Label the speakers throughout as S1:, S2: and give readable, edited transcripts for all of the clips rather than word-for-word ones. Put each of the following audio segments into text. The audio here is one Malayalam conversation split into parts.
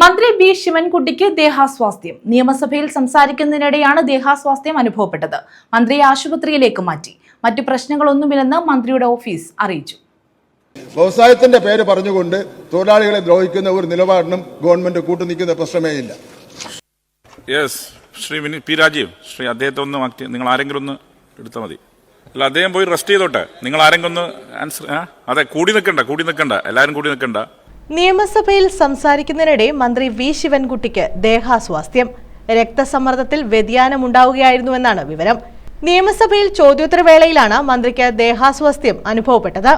S1: മന്ത്രി ബി ശിവൻകുട്ടിക്ക് ദേഹാസ്വാസ്ഥ്യം. നിയമസഭയിൽ സംസാരിക്കുന്നതിനിടെയാണ് ദേഹാസ്വാസ്ഥ്യം അനുഭവപ്പെട്ടത്. മന്ത്രിയെ ആശുപത്രിയിലേക്ക് മാറ്റി. മറ്റു പ്രശ്നങ്ങളൊന്നുമില്ലെന്ന് മന്ത്രിയുടെ ഓഫീസ് അറിയിച്ചു.
S2: വ്യവസായത്തിന്റെ പേര് പറഞ്ഞുകൊണ്ട് തൊഴിലാളികളെ ദ്രോഹിക്കുന്ന ഒരു നിലപാടിനും ഗവൺമെന്റ് കൂട്ടുനിൽക്കുന്ന പ്രശ്നമേ ഇല്ല.
S3: ശ്രീ പി രാജീവ്, അദ്ദേഹത്തെ ഒന്ന് നിങ്ങൾ ആരെങ്കിലും ഒന്ന് എടുത്താൽ മതി. അല്ല, അദ്ദേഹം പോയി റെസ്റ്റ് ചെയ്തോട്ടെ. നിങ്ങൾ ആരെങ്കിലും ഒന്ന് ആൻസർ. അതെ, കൂടി നിൽക്കണ്ട, എല്ലാവരും കൂടി നിൽക്കണ്ട.
S4: നിയമസഭയിൽ സംസാരിക്കുന്നതിനിടെ മന്ത്രി വി ശിവൻകുട്ടിക്ക് ദേഹാസ്വാസ്ഥ്യം. രക്തസമ്മർദ്ദത്തിൽ വ്യതിയാനമുണ്ടാവുകയായിരുന്നുവെന്നാണ് വിവരം. നിയമസഭയിൽ ചോദ്യോത്തരവേളയിലാണ് മന്ത്രിക്ക് ദേഹാസ്വാസ്ഥ്യം അനുഭവപ്പെട്ടത്.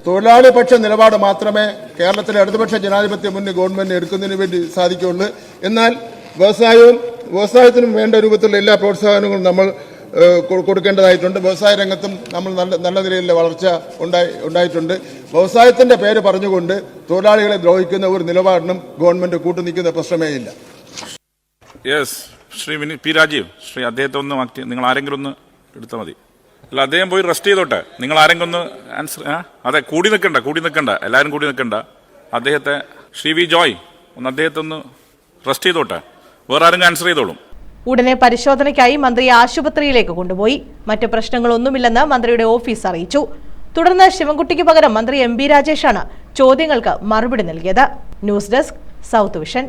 S2: തൊഴിലാളി പക്ഷ നിലപാട് മാത്രമേ കേരളത്തിലെ ഇടതുപക്ഷ ജനാധിപത്യ മുന്നണി ഗവൺമെന്റ് എടുക്കുന്നതിന് വേണ്ടി സാധിക്കുകയുള്ളൂ. എന്നാൽ വ്യവസായത്തിനും വേണ്ട രൂപത്തിലുള്ള എല്ലാ പ്രോത്സാഹനങ്ങളും നമ്മൾ കൊടുക്കേണ്ടതായിട്ടുണ്ട്. വ്യവസായ രംഗത്തും നമ്മൾ നല്ല നിലയിലുള്ള വളർച്ച ഉണ്ടായിട്ടുണ്ട്. വ്യവസായത്തിന്റെ പേര് പറഞ്ഞുകൊണ്ട് തൊഴിലാളികളെ ദ്രോഹിക്കുന്ന ഒരു നിലപാടിനും ഗവൺമെന്റ് കൂട്ടുനിൽക്കുന്ന പ്രശ്നമേ ഇല്ല.
S3: ശ്രീ പി രാജീവ്, അദ്ദേഹത്തെ ഒന്ന് നിങ്ങൾ ആരെങ്കിലും ഒന്ന് എടുത്താൽ മതി. അല്ല, അദ്ദേഹം പോയി റെസ്റ്റ് ചെയ്തോട്ടെ. നിങ്ങൾ ആരെങ്കിലും ഒന്ന് ആൻസർ. അതെ, കൂടി നിൽക്കണ്ട, എല്ലാവരും കൂടി നിൽക്കണ്ട. അദ്ദേഹത്തെ ശ്രീ വി ജോയ് അദ്ദേഹത്തെ ഒന്ന് റെസ്റ്റ് ചെയ്തോട്ടെ. വേറെ ആരെങ്കിലും ആൻസർ ചെയ്തോളും.
S4: ഉടനെ പരിശോധനയ്ക്കായി മന്ത്രിയെ ആശുപത്രിയിലേക്ക് കൊണ്ടുപോയി. മറ്റു പ്രശ്നങ്ങളൊന്നുമില്ലെന്ന് മന്ത്രിയുടെ ഓഫീസ് അറിയിച്ചു. തുടർന്ന് ശിവൻകുട്ടിക്ക് പകരം മന്ത്രി എം ബി രാജേഷാണ് ചോദ്യങ്ങൾക്ക് മറുപടി നൽകിയത്. News desk, south vision.